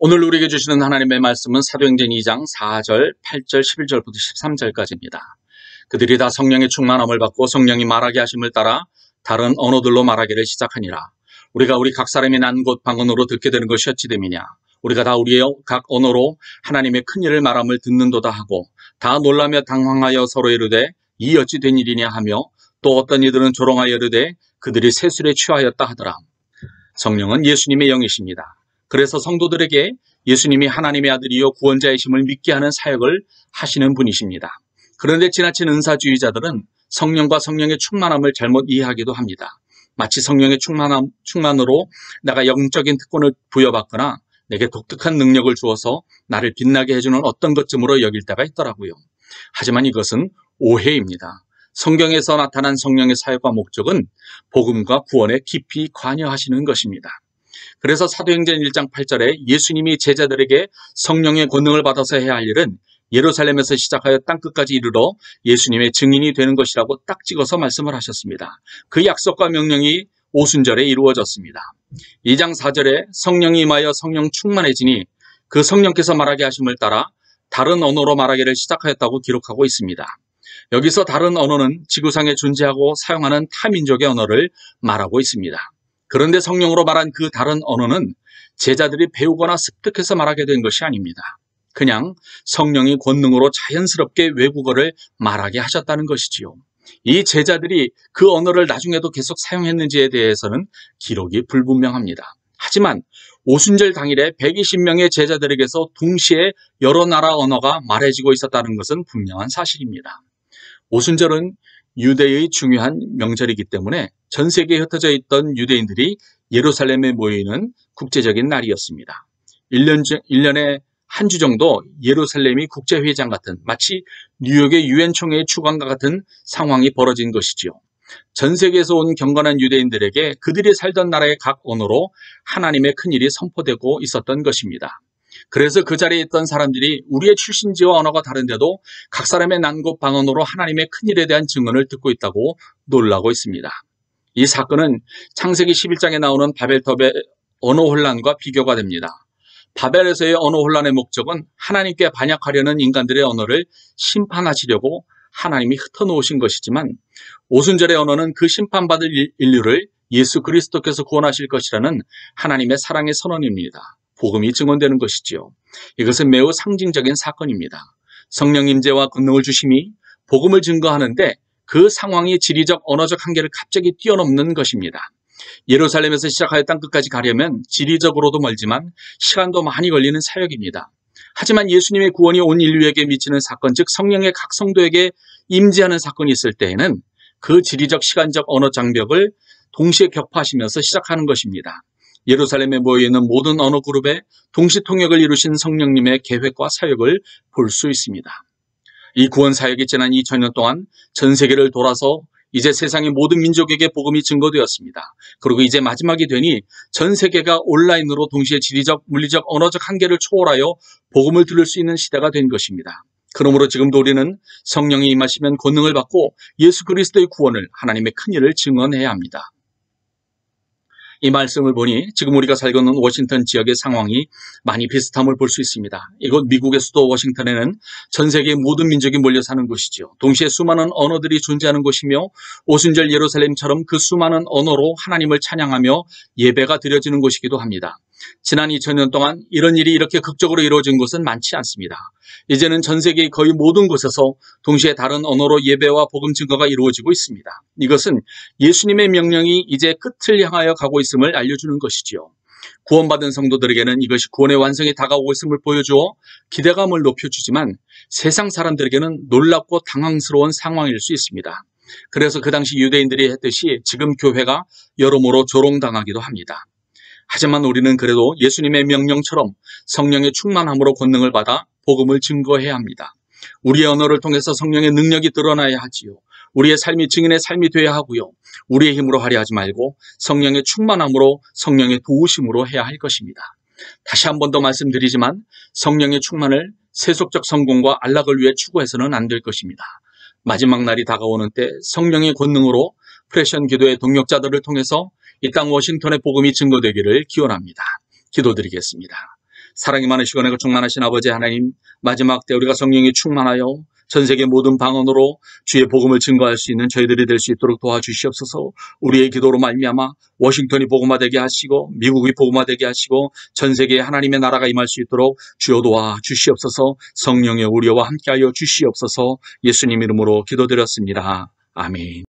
오늘 우리에게 주시는 하나님의 말씀은 사도행전 2장 4절, 8절, 11절부터 13절까지입니다. 그들이 다 성령의 충만함을 받고 성령이 말하게 하심을 따라 다른 언어들로 말하기를 시작하니라. 우리가 우리 각 사람이 난 곳 방언으로 듣게 되는 것이 어찌 됨이냐. 우리가 다 우리의 각 언어로 하나님의 큰 일을 말함을 듣는도다 하고 다 놀라며 당황하여 서로 이르되 이 어찌 된 일이냐 하며 또 어떤 이들은 조롱하여 이르되 그들이 세술에 취하였다 하더라. 성령은 예수님의 영이십니다. 그래서 성도들에게 예수님이 하나님의 아들이요 구원자이심을 믿게 하는 사역을 하시는 분이십니다. 그런데 지나친 은사주의자들은 성령과 성령의 충만함을 잘못 이해하기도 합니다. 마치 성령의 충만으로 내가 영적인 특권을 부여받거나 내게 독특한 능력을 주어서 나를 빛나게 해주는 어떤 것쯤으로 여길 때가 있더라고요. 하지만 이것은 오해입니다. 성경에서 나타난 성령의 사역과 목적은 복음과 구원에 깊이 관여하시는 것입니다. 그래서 사도행전 1장 8절에 예수님이 제자들에게 성령의 권능을 받아서 해야 할 일은 예루살렘에서 시작하여 땅끝까지 이르러 예수님의 증인이 되는 것이라고 딱 찍어서 말씀을 하셨습니다. 그 약속과 명령이 오순절에 이루어졌습니다. 2장 4절에 성령이 임하여 성령 충만해지니 그 성령께서 말하게 하심을 따라 다른 언어로 말하기를 시작하였다고 기록하고 있습니다. 여기서 다른 언어는 지구상에 존재하고 사용하는 타민족의 언어를 말하고 있습니다. 그런데 성령으로 말한 그 다른 언어는 제자들이 배우거나 습득해서 말하게 된 것이 아닙니다. 그냥 성령이 권능으로 자연스럽게 외국어를 말하게 하셨다는 것이지요. 이 제자들이 그 언어를 나중에도 계속 사용했는지에 대해서는 기록이 불분명합니다. 하지만 오순절 당일에 120명의 제자들에게서 동시에 여러 나라 언어가 말해지고 있었다는 것은 분명한 사실입니다. 오순절은 유대의 중요한 명절이기 때문에 전 세계에 흩어져 있던 유대인들이 예루살렘에 모이는 국제적인 날이었습니다. 1년에 한 주 정도 예루살렘이 국제회의장 같은 마치 뉴욕의 유엔 총회의 주관과 같은 상황이 벌어진 것이지요. 전 세계에서 온 경건한 유대인들에게 그들이 살던 나라의 각 언어로 하나님의 큰일이 선포되고 있었던 것입니다. 그래서 그 자리에 있던 사람들이 우리의 출신지와 언어가 다른데도 각 사람의 난 곳 방언으로 하나님의 큰일에 대한 증언을 듣고 있다고 놀라고 있습니다. 이 사건은 창세기 11장에 나오는 바벨탑의 언어 혼란과 비교가 됩니다. 바벨에서의 언어 혼란의 목적은 하나님께 반역하려는 인간들의 언어를 심판하시려고 하나님이 흩어놓으신 것이지만 오순절의 언어는 그 심판받을 인류를 예수 그리스도께서 구원하실 것이라는 하나님의 사랑의 선언입니다. 복음이 증언되는 것이지요. 이것은 매우 상징적인 사건입니다. 성령 임재와 권능을 주심이 복음을 증거하는데 그 상황이 지리적 언어적 한계를 갑자기 뛰어넘는 것입니다. 예루살렘에서 시작하여 땅끝까지 가려면 지리적으로도 멀지만 시간도 많이 걸리는 사역입니다. 하지만 예수님의 구원이 온 인류에게 미치는 사건, 즉 성령의 각 성도에게 임재하는 사건이 있을 때에는 그 지리적 시간적 언어 장벽을 동시에 격파하시면서 시작하는 것입니다. 예루살렘에 모여있는 모든 언어 그룹의 동시 통역을 이루신 성령님의 계획과 사역을 볼 수 있습니다. 이 구원 사역이 지난 2000년 동안 전 세계를 돌아서 이제 세상의 모든 민족에게 복음이 증거되었습니다. 그리고 이제 마지막이 되니 전 세계가 온라인으로 동시에 지리적, 물리적, 언어적 한계를 초월하여 복음을 들을 수 있는 시대가 된 것입니다. 그러므로 지금도 우리는 성령이 임하시면 권능을 받고 예수 그리스도의 구원을, 하나님의 큰일을 증언해야 합니다. 이 말씀을 보니 지금 우리가 살고 있는 워싱턴 지역의 상황이 많이 비슷함을 볼 수 있습니다. 이곳 미국의 수도 워싱턴에는 전 세계의 모든 민족이 몰려 사는 곳이죠. 동시에 수많은 언어들이 존재하는 곳이며 오순절 예루살렘처럼 그 수많은 언어로 하나님을 찬양하며 예배가 드려지는 곳이기도 합니다. 지난 2000년 동안 이런 일이 이렇게 극적으로 이루어진 곳은 많지 않습니다. 이제는 전 세계의 거의 모든 곳에서 동시에 다른 언어로 예배와 복음 증거가 이루어지고 있습니다. 이것은 예수님의 명령이 이제 끝을 향하여 가고 있음을 알려주는 것이지요. 구원받은 성도들에게는 이것이 구원의 완성이 다가오고 있음을 보여주어 기대감을 높여주지만 세상 사람들에게는 놀랍고 당황스러운 상황일 수 있습니다. 그래서 그 당시 유대인들이 했듯이 지금 교회가 여러모로 조롱당하기도 합니다. 하지만 우리는 그래도 예수님의 명령처럼 성령의 충만함으로 권능을 받아 복음을 증거해야 합니다. 우리의 언어를 통해서 성령의 능력이 드러나야 하지요. 우리의 삶이 증인의 삶이 되어야 하고요. 우리의 힘으로 하려 하지 말고 성령의 충만함으로, 성령의 도우심으로 해야 할 것입니다. 다시 한 번 더 말씀드리지만 성령의 충만을 세속적 성공과 안락을 위해 추구해서는 안 될 것입니다. 마지막 날이 다가오는 때 성령의 권능으로 프레션 기도의 동역자들을 통해서 이 땅 워싱턴의 복음이 증거되기를 기원합니다. 기도드리겠습니다. 사랑이 많으시고 은혜가 충만하신 아버지 하나님, 마지막 때 우리가 성령이 충만하여 전 세계 모든 방언으로 주의 복음을 증거할 수 있는 저희들이 될 수 있도록 도와주시옵소서. 우리의 기도로 말미암아 워싱턴이 복음화되게 하시고 미국이 복음화되게 하시고 전 세계에 하나님의 나라가 임할 수 있도록 주여 도와주시옵소서. 성령의 우리와 함께하여 주시옵소서. 예수님 이름으로 기도드렸습니다. 아멘.